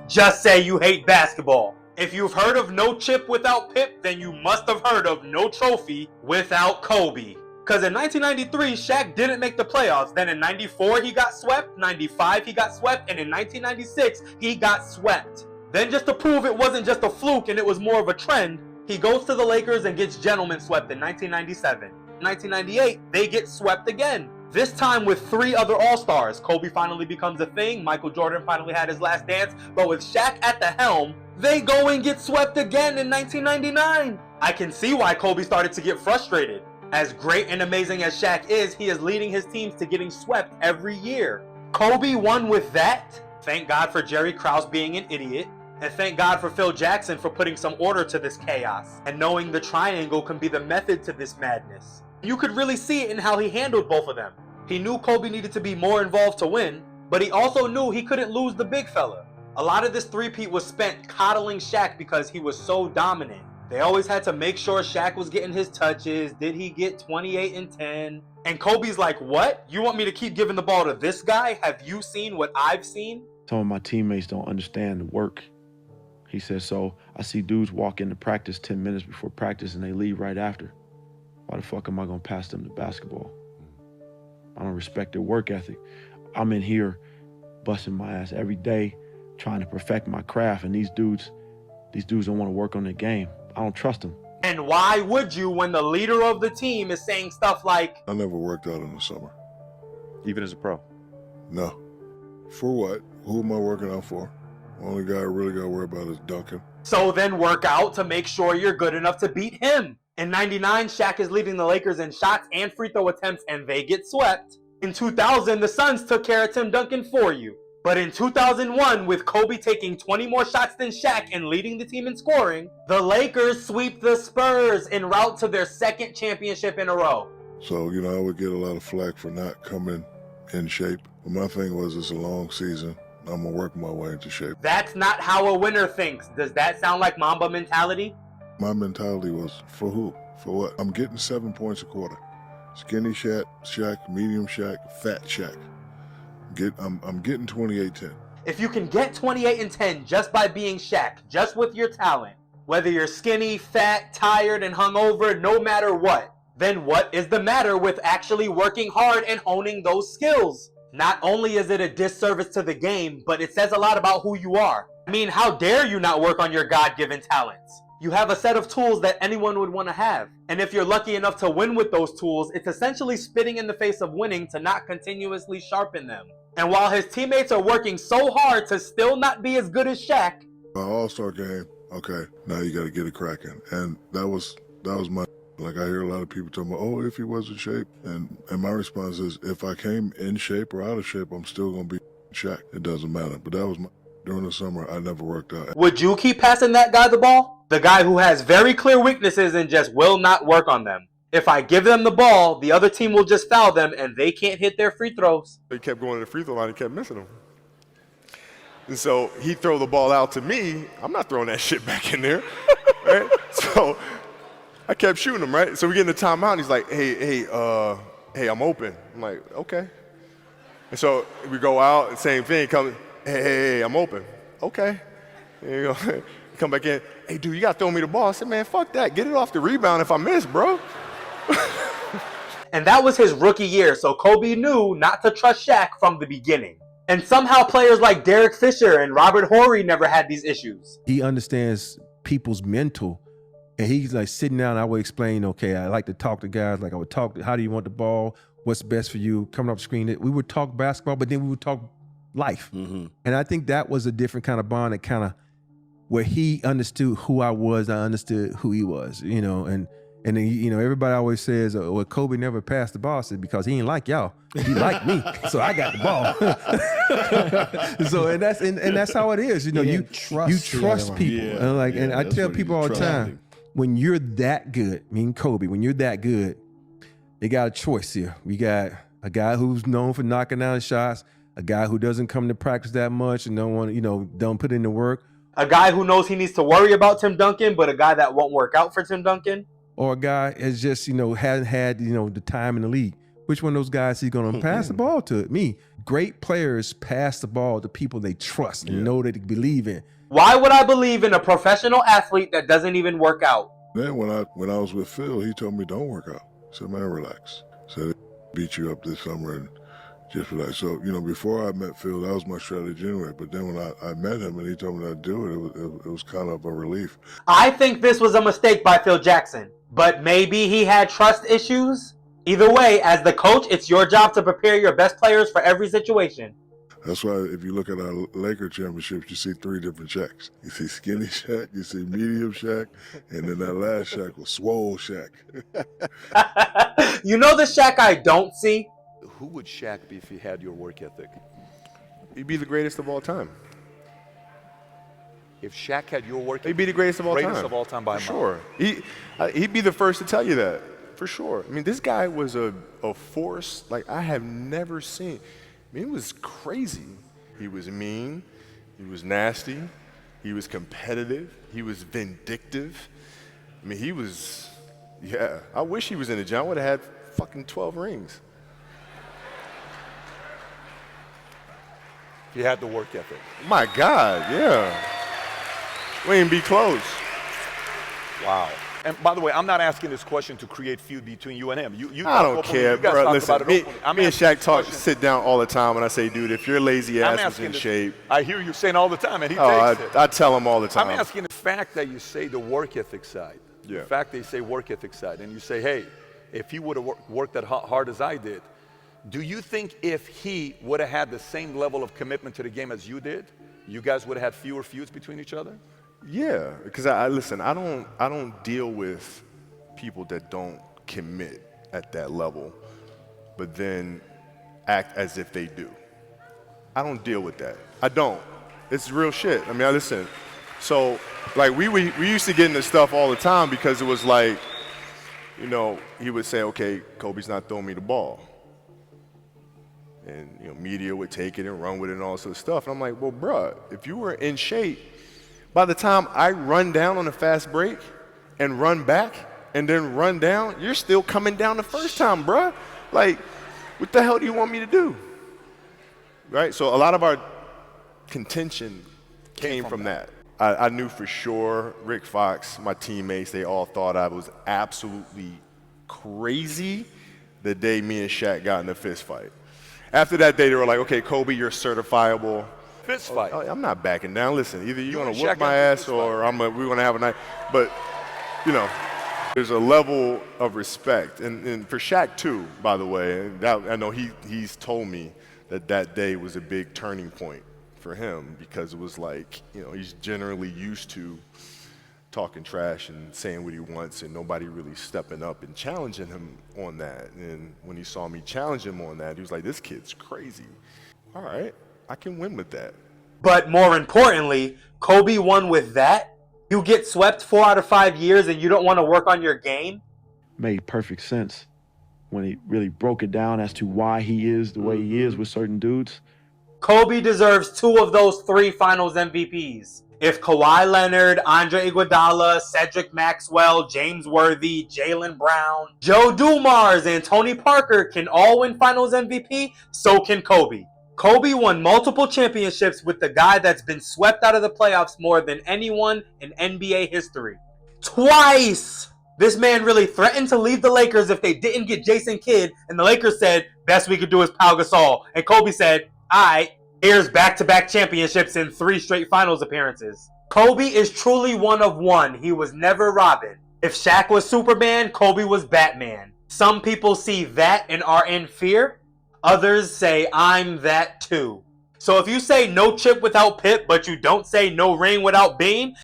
Just say you hate basketball. If you've heard of no chip without Pip, then you must have heard of no trophy without Kobe. Because in 1993, Shaq didn't make the playoffs. Then in 94, he got swept. 95, he got swept. And in 1996, he got swept. Then just to prove it wasn't just a fluke and it was more of a trend, he goes to the Lakers and gets gentlemen swept in 1997. 1998, they get swept again. This time with 3 other All-Stars. Kobe finally becomes a thing. Michael Jordan finally had his last dance. But with Shaq at the helm, they go and get swept again in 1999. I can see why Kobe started to get frustrated. As great and amazing as Shaq is, he is leading his teams to getting swept every year. Kobe won with that. Thank God for Jerry Krause being an idiot. And thank God for Phil Jackson for putting some order to this chaos. And knowing the triangle can be the method to this madness. You could really see it in how he handled both of them. He knew Kobe needed to be more involved to win, but he also knew he couldn't lose the big fella. A lot of this three-peat was spent coddling Shaq because he was so dominant. They always had to make sure Shaq was getting his touches. Did he get 28 and 10? And Kobe's like, what? You want me to keep giving the ball to this guy? Have you seen what I've seen? Some of my teammates don't understand the work. He says, so I see dudes walk into practice 10 minutes before practice and they leave right after. Why the fuck am I gonna pass them the basketball? I don't respect their work ethic. I'm in here busting my ass every day, trying to perfect my craft, and these dudes don't want to work on their game. I don't trust them. And why would you when the leader of the team is saying stuff like, I never worked out in the summer. Even as a pro? No. For what? Who am I working out for? The only guy I really got to worry about is Duncan. So then work out to make sure you're good enough to beat him. In 99, Shaq is leading the Lakers in shots and free throw attempts, and they get swept. In 2000, the Suns took care of Tim Duncan for you. But in 2001, with Kobe taking 20 more shots than Shaq and leading the team in scoring, the Lakers sweep the Spurs en route to their 2nd championship in a row. So, I would get a lot of flack for not coming in shape. But my thing was, it's a long season. I'm going to work my way into shape. That's not how a winner thinks. Does that sound like Mamba mentality? My mentality was, for who? For what? I'm getting 7 points a quarter. Skinny Shaq, medium Shaq, fat Shaq. I'm getting 28-10. If you can get 28 and 10 just by being Shaq, just with your talent, whether you're skinny, fat, tired, and hungover, no matter what, then what is the matter with actually working hard and honing those skills? Not only is it a disservice to the game, but it says a lot about who you are. I mean, how dare you not work on your God-given talents? You have a set of tools that anyone would want to have. And if you're lucky enough to win with those tools, it's essentially spitting in the face of winning to not continuously sharpen them. And while his teammates are working so hard to still not be as good as Shaq, My All-Star game, okay, now you got to get it cracking. And that was my, like I hear a lot of people talking about, oh, if he was in shape. And my response is, if I came in shape or out of shape, I'm still going to be Shaq. It doesn't matter. But that was during the summer, I never worked out. would you keep passing that guy the ball? The guy who has very clear weaknesses and just will not work on them. If I give them the ball, the other team will just foul them and they can't hit their free throws. He kept going to the free throw line and kept missing them. And so he'd throw the ball out to me. I'm not throwing that shit back in there, right? So I kept shooting him, right? So we get in the timeout and he's like, hey, I'm open. I'm like, okay. And so we go out and same thing, hey, I'm open. Okay. There you go. Come back in. Hey, dude, you got to throw me the ball. I said, man, fuck that. Get it off the rebound if I miss, bro. And that was his rookie year, so Kobe knew not to trust Shaq from the beginning. And somehow players like Derek Fisher and Robert Horry never had these issues. He understands people's mental, and he's like sitting down. I would explain, okay, I like to talk to guys. Like I would talk, how do you want the ball? What's best for you? Coming up screen. We would talk basketball, but then we would talk life. Mm-hmm. And I think that was a different kind of bond that kind of, where he understood who I was, I understood who he was, and then, everybody always says, well, Kobe never passed the ball. I said, because he ain't like y'all. He liked me, so I got the ball. So, and that's how it is. You trust people. Yeah, and I tell people all the time, when you're that good, Kobe, when you're that good, they got a choice here. We got a guy who's known for knocking down shots, a guy who doesn't come to practice that much and don't put in the work. A guy who knows he needs to worry about Tim Duncan, but a guy that won't work out for Tim Duncan. Or a guy is just, hasn't had, the time in the league. Which one of those guys he's going to pass the ball to? Me. great players pass the ball to people they trust and know that they believe in. Why would I believe in a professional athlete that doesn't even work out? Then when I was with Phil, he told me don't work out. He said, man, relax. He said, beat you up this summer and just relax. So, you know, before I met Phil, that was my strategy anyway. But then when I met him and he told me not to do it, it was kind of a relief. I think this was a mistake by Phil Jackson, but maybe he had trust issues. Either way, as the coach, it's your job to prepare your best players for every situation. That's why if you look at our Laker championships, you see 3 different Shaqs. You see skinny Shaq, you see medium Shaq, and then that last Shaq was swole Shaq. You know the Shaq I don't see? Who would Shaq be if he had your work ethic? He'd be the greatest of all time. If Shaq had your work ethic, He'd be the greatest of all time. Greatest of all time by a For mile. sure. He'd be the first to tell you that, for sure. I mean, this guy was a force like I have never seen. I mean, it was crazy. He was mean. He was nasty. He was competitive. He was vindictive. I mean, he was, yeah. I wish he was in the gym. I would have had fucking 12 rings. If he had the work ethic. My God, yeah. We ain't be close. Wow. And by the way, I'm not asking this question to create feud between you and him. I don't care, bro. Listen, me and Shaq sit down all the time, and I say, dude, if your lazy ass was in shape. I hear you saying all the time, and he takes it. I tell him all the time. I'm asking the fact that you say the work ethic side. Yeah. The fact that you say work ethic side, and you say, hey, if he would have worked that hard as I did, do you think if he would have had the same level of commitment to the game as you did, you guys would have had fewer feuds between each other? Yeah, because I listen. I don't deal with people that don't commit at that level, but then act as if they do. I don't deal with that. I don't. It's real shit. I mean, I listen. So, like, we used to get into stuff all the time because it was like, you know, he would say, okay, Kobe's not throwing me the ball. And, you know, media would take it and run with it and all sort of stuff. And I'm like, well, bruh, if you were in shape, by the time I run down on a fast break and run back and then run down, you're still coming down the first time, bruh. Like, what the hell do you want me to do? Right? So a lot of our contention came from that. I knew for sure Rick Fox, my teammates, they all thought I was absolutely crazy the day me and Shaq got in a fist fight. After that day, they were like, okay, Kobe, you're certifiable. Fist fight. I'm not backing down. Listen, either you're going to and whoop Shaq my got into a ass fist or we're going to have a night. But, you know, there's a level of respect. And for Shaq, too, by the way, I know he's told me that day was a big turning point for him because it was like, you know, he's generally used to talking trash and saying what he wants and nobody really stepping up and challenging him on that. And when he saw me challenge him on that, he was like, this kid's crazy. All right. I can win with that. But more importantly, Kobe won with that. You get swept 4 out of 5 years and you don't want to work on your game. Made perfect sense when he really broke it down as to why he is the way he is with certain dudes. Kobe deserves 2 of those 3 finals MVPs. If Kawhi Leonard, Andre Iguodala, Cedric Maxwell, James Worthy, Jaylen Brown, Joe Dumars, and Tony Parker can all win finals MVP, so can Kobe. Kobe won multiple championships with the guy that's been swept out of the playoffs more than anyone in NBA history. Twice! This man really threatened to leave the Lakers if they didn't get Jason Kidd, and the Lakers said, best we could do is Pau Gasol. And Kobe said, alright, here's back-to-back championships and 3 straight finals appearances. Kobe is truly one of one. He was never Robin. If Shaq was Superman, Kobe was Batman. Some people see that and are in fear. Others say, I'm that too. So if you say no chip without Pip, but you don't say no ring without Bean,